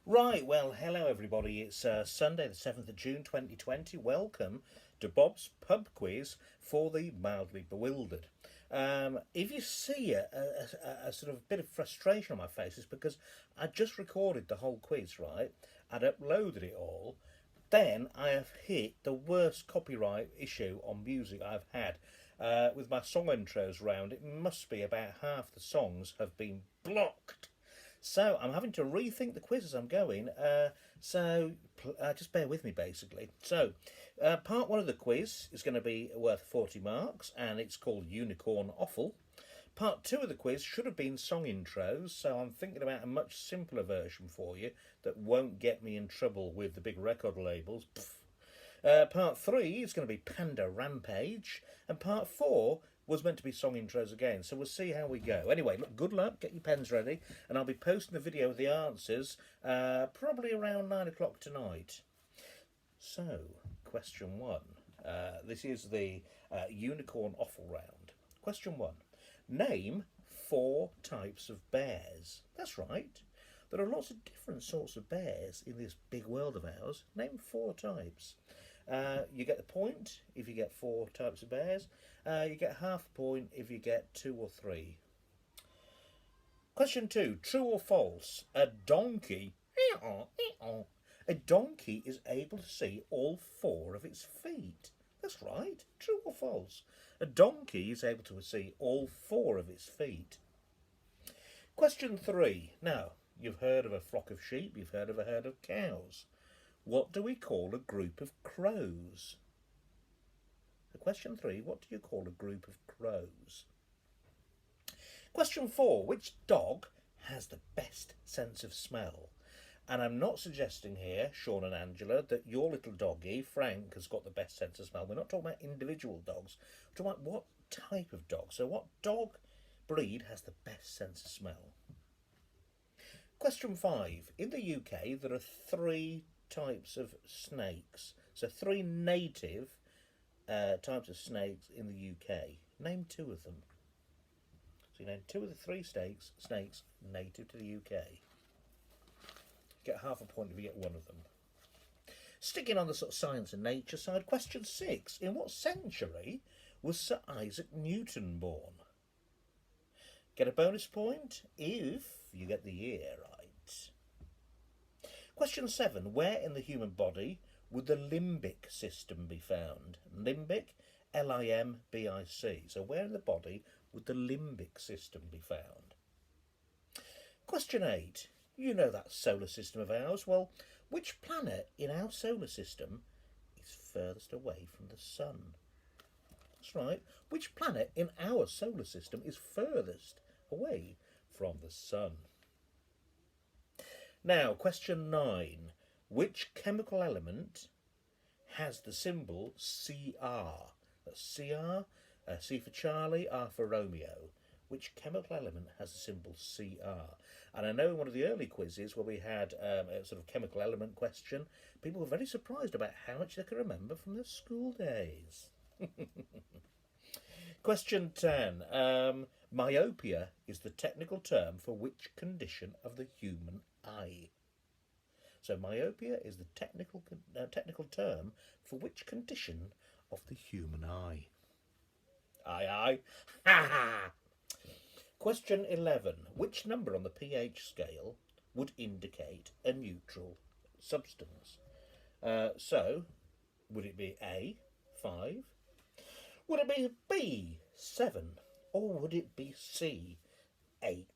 Right, well, hello everybody. It's Sunday, the 7th of June 2020. Welcome to Bob's Pub Quiz for the Mildly Bewildered. If you see a sort of bit of frustration on my face, it's because I just recorded the whole quiz, right? I'd uploaded it all. Then I have hit the worst copyright issue on music I've had. With my song intros round, it must be about half the songs have been blocked. So I'm having to rethink the quiz as I'm going. Just bear with me, basically. Part one of the quiz is going to be worth 40 marks, and it's called Unicorn Offal. Part two of the quiz should have been song intros, so I'm thinking about a much simpler version for you that won't get me in trouble with the big record labels. Part three is going to be Panda Rampage, and part four was meant to be song intros again, so we'll see how we go. Anyway, look, good luck, get your pens ready, and I'll be posting the video with the answers probably around 9 o'clock tonight. So, question one. This is the Unicorn Offal round. Question one. Name 4 types of bears. That's right. There are lots of different sorts of bears in this big world of ours. Name 4 types. You get the point if you get 4 types of bears. You get half a point if you get 2 or 3. Question 2. True or false? A donkey is able to see all 4 of its feet. That's right. True or false? A donkey is able to see all 4 of its feet. Question 3. Now, you've heard of a flock of sheep, you've heard of a herd of cows. What do we call a group of crows? Question 3. What do you call a group of crows? Question 4. Which dog has the best sense of smell? And I'm not suggesting here, Sean and Angela, that your little doggy, Frank, has got the best sense of smell. We're not talking about individual dogs. We're talking about what type of dog. So what dog breed has the best sense of smell? Question 5. In the UK, there are 3 types of snakes. So 3 native types of snakes in the UK. Name 2 of them. So you name 2 of the 3 snakes native to the UK. Get half a point if you get 1 of them. Sticking on the sort of science and nature side, question 6. In what century was Sir Isaac Newton born? Get a bonus point if you get the year right. Question 7. Where in the human body would the limbic system be found? Limbic, L-I-M-B-I-C. So where in the body would the limbic system be found? Question 8. You know that solar system of ours. Well, which planet in our solar system is furthest away from the sun? That's right. Which planet in our solar system is furthest away from the sun? Now, question 9. Which chemical element has the symbol Cr? That's Cr, C for Charlie, R for Romeo. Which chemical element has the symbol Cr? And I know in one of the early quizzes where we had a sort of chemical element question, people were very surprised about how much they could remember from their school days. Question 10. Myopia is the technical term for which condition of the human eye? So myopia is the technical term for which condition of the human eye? Aye, aye. Ha ha! Question 11. Which number on the pH scale would indicate a neutral substance? So, would it be A, 5? Would it be B, 7? Or would it be C, 8?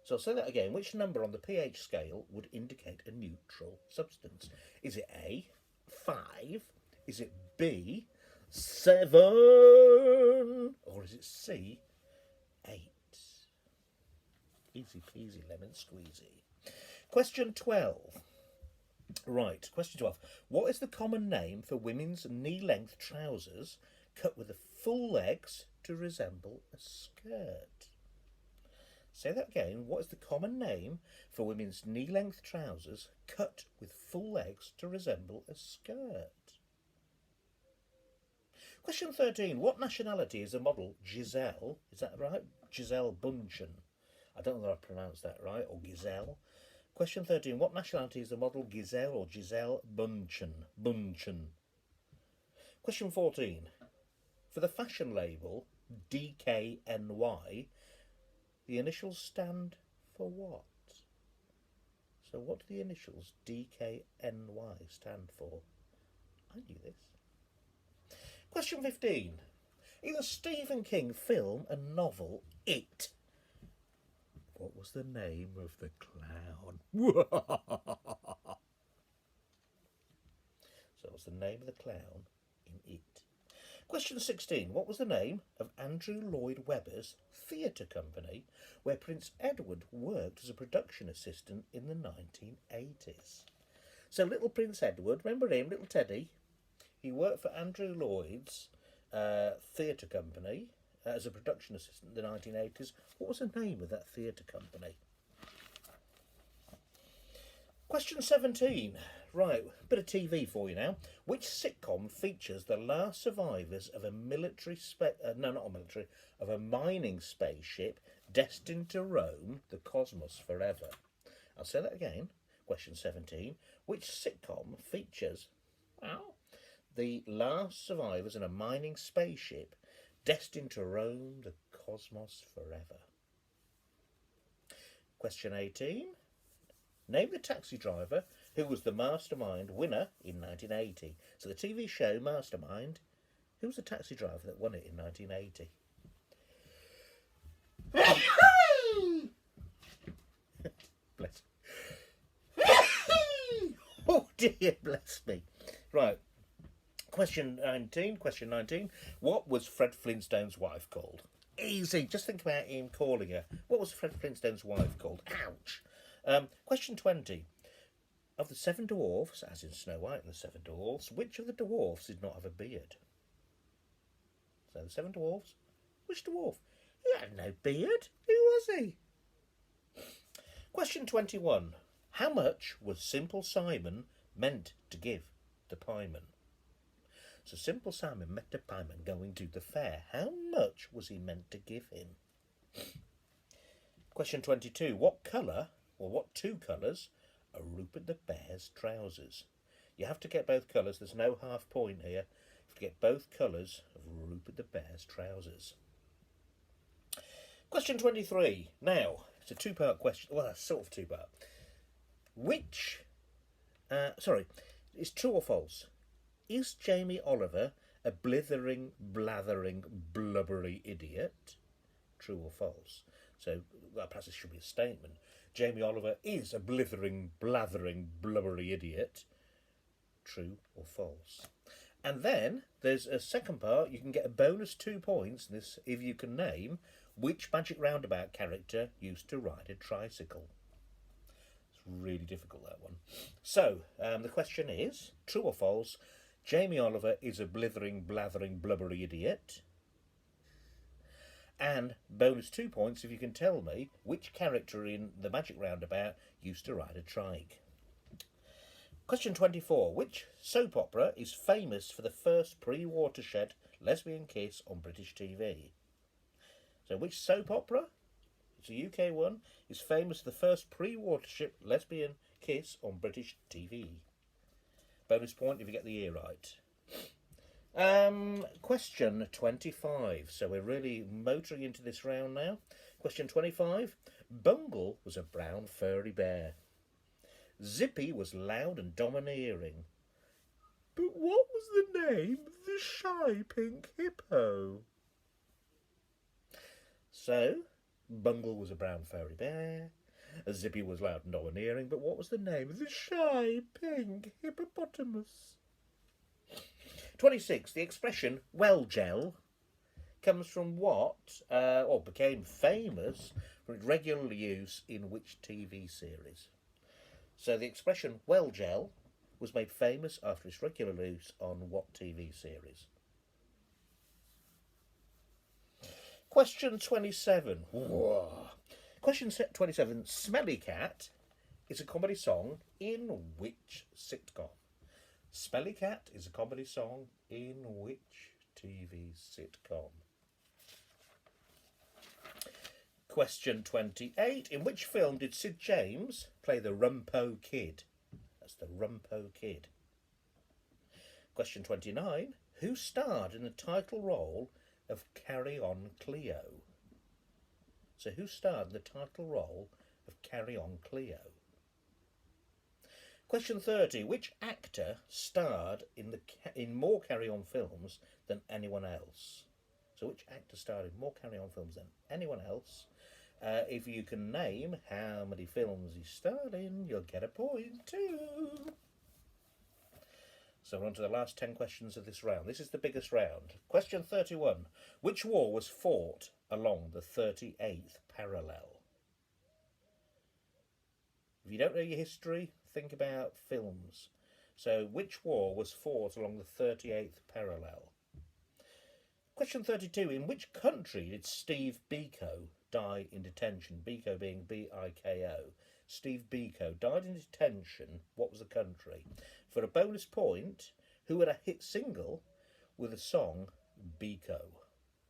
So I'll say that again. Which number on the pH scale would indicate a neutral substance? Is it A, 5? Is it B, 7? Or is it C, 8? Easy peasy lemon squeezy. Question 12. Right, question 12. What is the common name for women's knee-length trousers cut with the full legs to resemble a skirt? Say that again. What is the common name for women's knee-length trousers cut with full legs to resemble a skirt? Question 13. What nationality is the model Giselle? Is that right? Giselle Bundchen. I don't know if I pronounced that right, or Giselle. Question 13. What nationality is the model Giselle or Giselle Bunchen? Question 14. For the fashion label DKNY, the initials stand for what? So what do the initials DKNY stand for? I knew this. Question 15. In the Stephen King film and novel It, what was the name of the clown? So what's the name of the clown in It? Question 16. What was the name of Andrew Lloyd Webber's theatre company where Prince Edward worked as a production assistant in the 1980s? So little Prince Edward, remember him, little Teddy? He worked for Andrew Lloyd's theatre company as a production assistant in the 1980s. What was the name of that theatre company? Question 17. Right, bit of TV for you now. Which sitcom features the last survivors of a of a mining spaceship destined to roam the cosmos forever? I'll say that again. Question 17. Which sitcom features the last survivors in a mining spaceship destined to roam the cosmos forever? Question 18. Name the taxi driver who was the Mastermind winner in 1980. So the TV show Mastermind, who was the taxi driver that won it in 1980? Bless. Oh dear, bless me. Right. Question 19. What was Fred Flintstone's wife called? Easy. Just think about him calling her. What was Fred Flintstone's wife called? Ouch. Question 20. Of the 7 dwarfs, as in Snow White and the 7 dwarfs, which of the dwarfs did not have a beard? So the 7 dwarfs. Which dwarf? He had no beard. Who was he? Question 21. How much was Simple Simon meant to give the pieman? So Simple Simon met the pieman going to the fair. How much was he meant to give him? Question 22. What colour, or what 2 colours, are Rupert the Bear's trousers? You have to get both colours. There's no half point here. You have to get both colours of Rupert the Bear's trousers. Question 23. Now, it's a 2-part question. Well, that's sort of 2-part. It's true or false? Is Jamie Oliver a blithering, blathering, blubbery idiot? True or false? So, well, perhaps this should be a statement. Jamie Oliver is a blithering, blathering, blubbery idiot. True or false? And then there's a second part. You can get a bonus 2 points in this if you can name which Magic Roundabout character used to ride a tricycle. It's really difficult, that one. So, the question is, true or false? Jamie Oliver is a blithering, blathering, blubbery idiot. And bonus 2 points if you can tell me which character in the Magic Roundabout used to ride a trike. Question 24. Which soap opera is famous for the first pre-watershed lesbian kiss on British TV? So which soap opera, it's a UK one, is famous for the first pre-watershed lesbian kiss on British TV? Bonus point if you get the year right. Question 25. So we're really motoring into this round now. Question 25. Bungle was a brown furry bear. Zippy was loud and domineering. But what was the name of the shy pink hippo? So, Bungle was a brown furry bear. Zippy was loud and domineering, but what was the name of the shy pink hippopotamus? 26. The expression well gel comes from what, or became famous for its regular use in which TV series? So the expression well gel was made famous after its regular use on what TV series? Question 27. Whoa. Question 27. Smelly Cat is a comedy song in which sitcom? Smelly Cat is a comedy song in which TV sitcom? Question 28. In which film did Sid James play the Rumpo Kid? That's the Rumpo Kid. Question 29. Who starred in the title role of Carry On Cleo? So who starred in the title role of Carry On Cleo? Question 30. Which actor starred in more Carry On films than anyone else? So which actor starred in more Carry On films than anyone else? If you can name how many films he starred in, you'll get a point too. So we're on to the last 10 questions of this round. This is the biggest round. Question 31. Which war was fought along the 38th parallel? If you don't know your history, think about films. So which war was fought along the 38th parallel? Question 32. In which country did Steve Biko die in detention? Biko being B-I-K-O. Steve Biko died in detention. What was the country? For a bonus point, who had a hit single with the song Biko?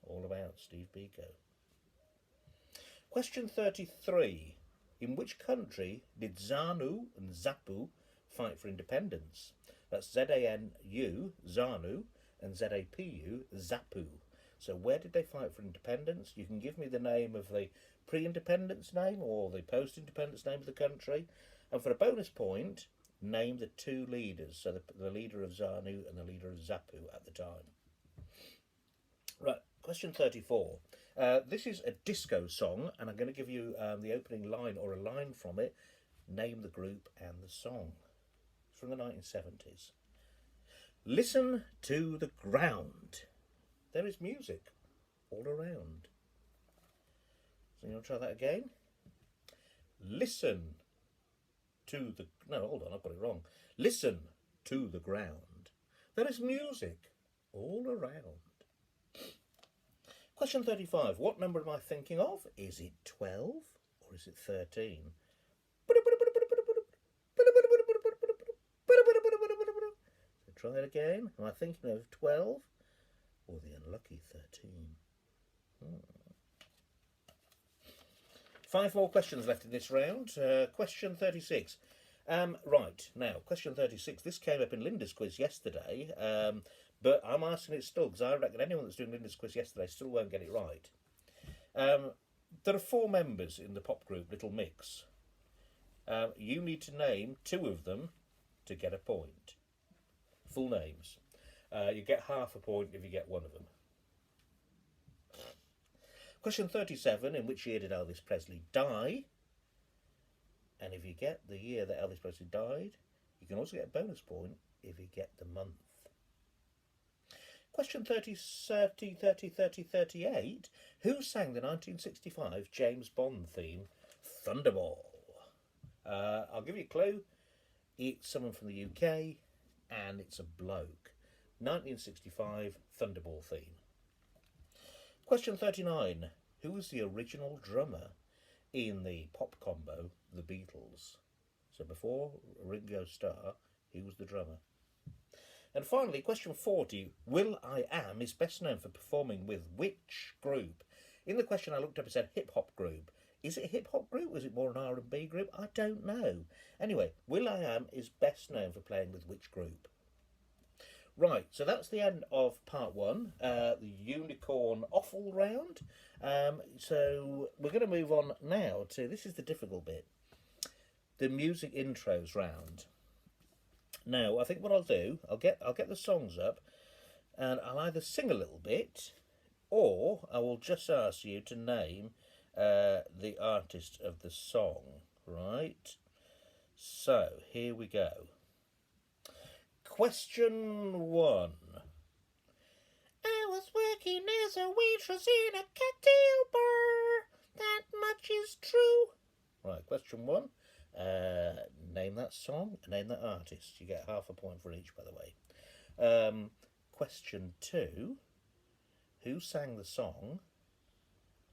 All about Steve Biko. Question 33. In which country did ZANU and ZAPU fight for independence? That's Z-A-N-U, ZANU, and Z-A-P-U, ZAPU. So where did they fight for independence? You can give me the name of the pre-independence name or the post-independence name of the country. And for a bonus point, name the two leaders. So the leader of ZANU and the leader of ZAPU at the time. Right, question 34. This is a disco song, and I'm going to give you the opening line or a line from it. Name the group and the song. It's from the 1970s. Listen to the ground. There is music all around. So you want to try that again? Listen to the... No, hold on, I've got it wrong. Listen to the ground. There is music all around. Question 35. What number am I thinking of? Is it 12 or is it 13? So try it again. Am I thinking of 12 or the unlucky 13? 5 more questions left in this round. Question 36. Right, now, question 36. This came up in Linda's quiz yesterday, but I'm asking it still because I reckon anyone that's doing Linda's quiz yesterday still won't get it right. There are 4 members in the pop group Little Mix. You need to name 2 of them to get a point. Full names. You get half a point if you get one of them. Question 37. In which year did Elvis Presley die? And if you get the year that Elvis Presley died, you can also get a bonus point if you get the month. Question 38. Who sang the 1965 James Bond theme, Thunderball? I'll give you a clue. It's someone from the UK and it's a bloke. 1965 Thunderball theme. Question 39. Who was the original drummer in the pop combo The Beatles? So before Ringo Starr, he was the drummer. And finally, question 40. will.i.am is best known for performing with which group? In the question I looked up, it said hip-hop group. Is it a hip-hop group? Was it more an R&B group? I don't know. Anyway, will.i.am is best known for playing with which group? Right, so that's the end of part 1, the unicorn offal round. So we're going to move on now to, this is the difficult bit, the music intros round. Now, I think what I'll do, I'll get the songs up, and I'll either sing a little bit, or I will just ask you to name the artist of the song, right? So, here we go. Question 1. I was working as a waitress in a cocktail bar. That much is true. Right, question 1. Name that song, name that artist. You get half a point for each, by the way. Question 2. Who sang the song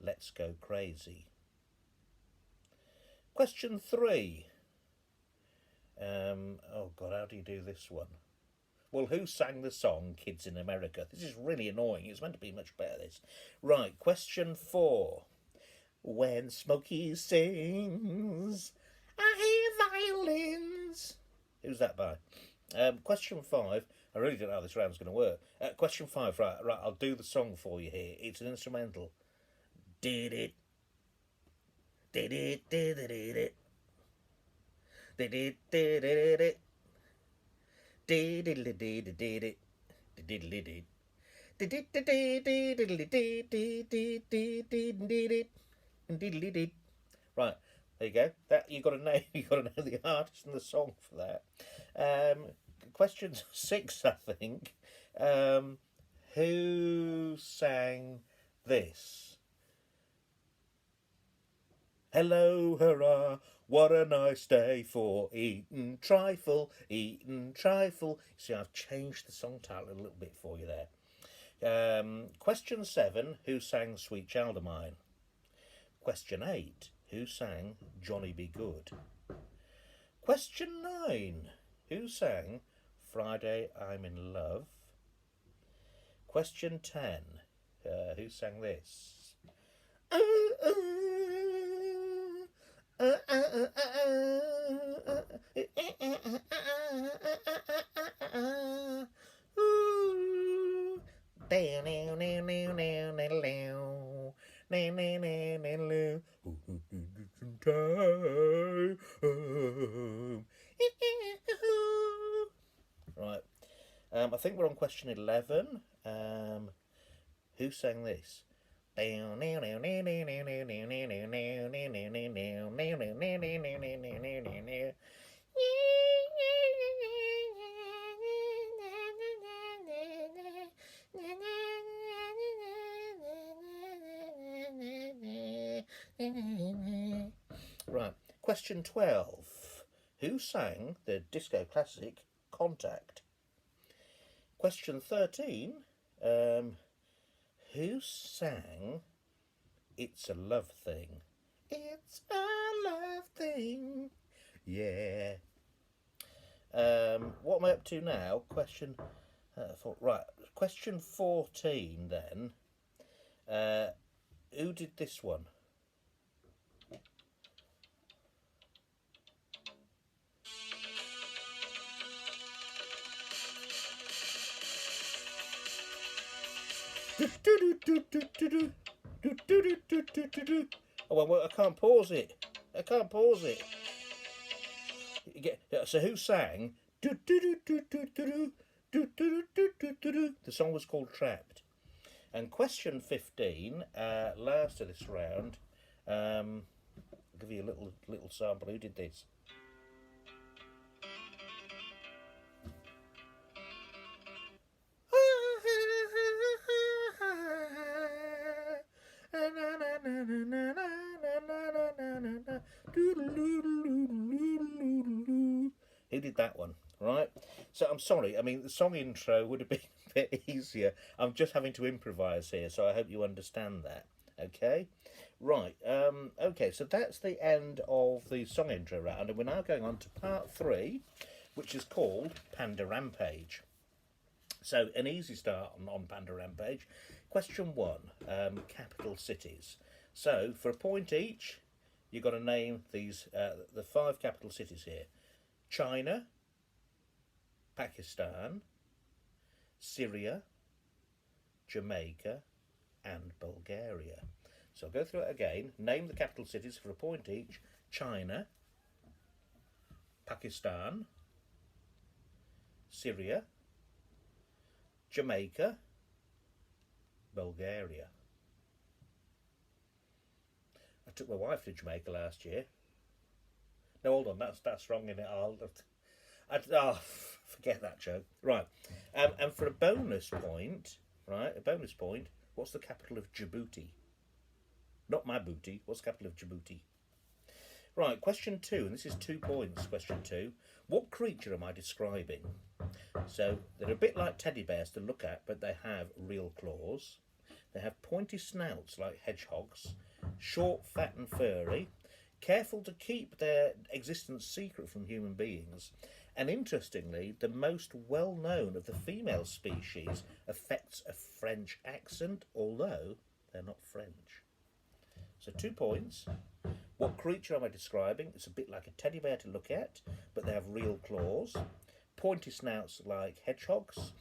Let's Go Crazy? Question 3. Oh God, how do you do this one? Well, who sang the song Kids in America? This is really annoying. It's meant to be much better, this. Right, question 4. When Smokey sings, I hear violins. Who's that by? Question 5. I really don't know how this round's going to work. Question 5. Right. I'll do the song for you here. It's an instrumental. Did it. Did it. Did it. Did it. Did it. Did it. Did it. Did it. Did it. Did it. Right, there you go. That you got to know. You got to know the artist and the song for that. Question 6, I think. Who sang this? Hello, hurrah! What a nice day for eating trifle, eating trifle. See, I've changed the song title a little bit for you there. Question 7, who sang Sweet Child of Mine? Question 8, who sang Johnny Be Good? Question 9, who sang Friday I'm in Love? Question 10, who sang this? Right. I think we're on question 11. Who sang this? Right. Question 12. Who sang the disco classic Contact? Question 13. Who sang It's a Love Thing? It's a love thing. Yeah. What am I up to now? Question Question 14 then. Who did this one? Oh, well, I can't pause it. I can't pause it. So who sang? The song was called Trapped. And question 15, last of this round. I'll give you a little sample. Who did this? Who did that one? Right. So I'm sorry. I mean, the song intro would have been a bit easier. I'm just having to improvise here, so I hope you understand that. Okay. Right. Okay. So that's the end of the song intro round, and we're now going on to part 3, which is called Panda Rampage. So an easy start on Panda Rampage. Question 1, capital cities. So for a point each, you've got to name these the 5 capital cities here: China, Pakistan, Syria, Jamaica, and Bulgaria. So I'll go through it again. Name the capital cities for a point each: China, Pakistan, Syria, Jamaica, Bulgaria. I took my wife to Jamaica last year. No, hold on, that's wrong in it. Forget that joke. Right, and for a bonus point, what's the capital of Djibouti? Not my booty. What's the capital of Djibouti? Right, question 2, and this is 2 points. Question 2: what creature am I describing? So they're a bit like teddy bears to look at, but they have real claws. They have pointy snouts like hedgehogs, short, fat and furry, careful to keep their existence secret from human beings. And interestingly, the most well-known of the female species affects a French accent, although they're not French. So 2 points. What creature am I describing? It's a bit like a teddy bear to look at, but they have real claws. Pointy snouts like hedgehogs.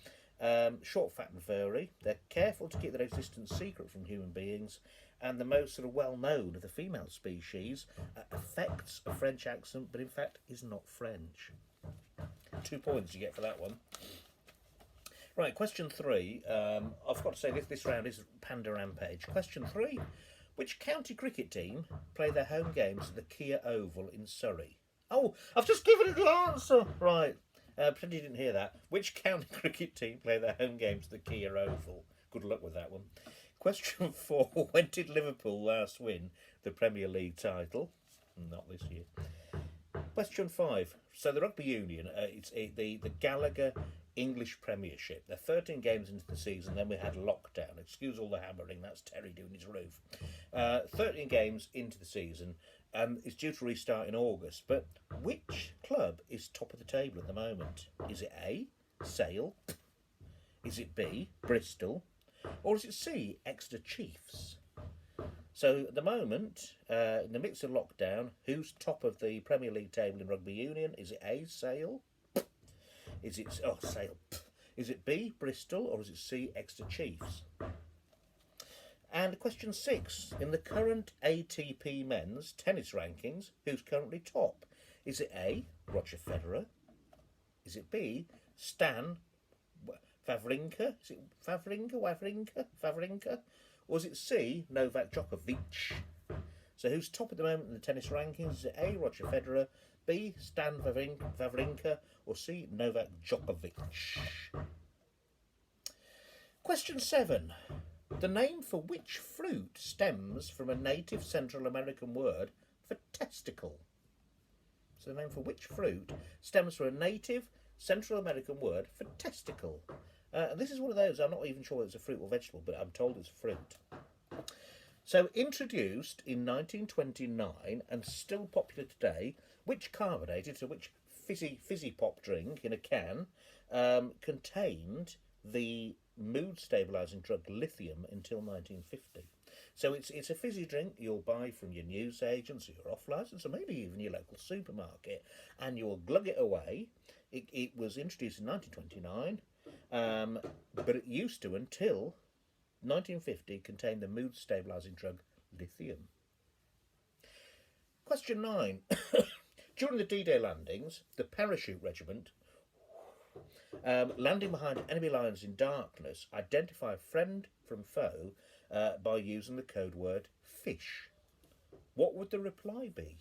Short, fat and furry. They're careful to keep their existence secret from human beings. And the most sort of well-known of the female species affects a French accent, but in fact is not French. 2 points you get for that one. Right, question 3. I've got to say this round is Panda Rampage. Question 3. Which county cricket team play their home games at the Kia Oval in Surrey? Oh, I've just given it the answer! Right, pretend you didn't hear that. Which county cricket team play their home games at the Kia Oval? Good luck with that one. Question 4. When did Liverpool last win the Premier League title? Not this year. Question 5. So the Rugby Union, it's the Gallagher English Premiership. They're 13 games into the season, then we had lockdown. Excuse all the hammering, that's Terry doing his roof. 13 games into the season, and it's due to restart in August. But which club is top of the table at the moment? Is it A, Sale? Is it B, Bristol? Or is it C, Exeter Chiefs? So at the moment, in the midst of lockdown, who's top of the Premier League table in Rugby Union? Is it A, Sale? Is it Sale? Is it B, Bristol, or is it C, Exeter Chiefs? And question 6. In the current ATP men's tennis rankings, who's currently top? Is it A, Roger Federer? Is it B, Stan Wawrinka? Is it Wawrinka? Or is it C, Novak Djokovic? So who's top at the moment in the tennis rankings? Is it A, Roger Federer, B, Stan Wawrinka, or C, Novak Djokovic? Question 7. The name for which fruit stems from a native Central American word for testicle? So the name for which fruit stems from a native Central American word for testicle? And this is one of those, I'm not even sure whether it's a fruit or vegetable, but I'm told it's a fruit. So introduced in 1929 and still popular today, which carbonated, so which fizzy pop drink in a can contained the mood stabilising drug lithium until 1950. So it's a fizzy drink you'll buy from your newsagents or your off-licence or maybe even your local supermarket, and you'll glug it away. It was introduced in 1929, but it used to, until 1950, contain the mood stabilising drug lithium. Question 9. During the D-Day landings, the parachute regiment, landing behind enemy lines in darkness, identify friend from foe by using the code word fish. What would the reply be?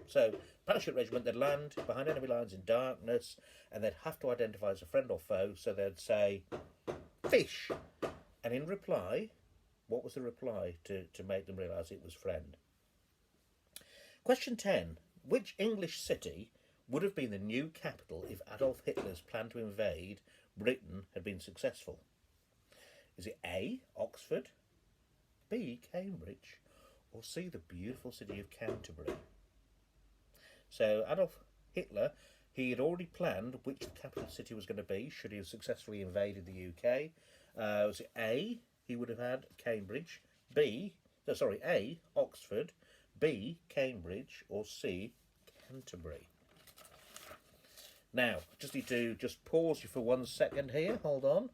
So, parachute regiment, they'd land behind enemy lines in darkness, and they'd have to identify as a friend or foe, so they'd say, fish. And in reply, what was the reply to make them realise it was friend? Question 10. Which English city would have been the new capital if Adolf Hitler's plan to invade Britain had been successful? Is it A, Oxford, B, Cambridge, or C, the beautiful city of Canterbury? So Adolf Hitler, he had already planned which the capital city was going to be should he have successfully invaded the UK. Was it A, he would have had Cambridge, A, Oxford, B, Cambridge, or C, Canterbury? Now, just need to pause you for 1 second here, hold on.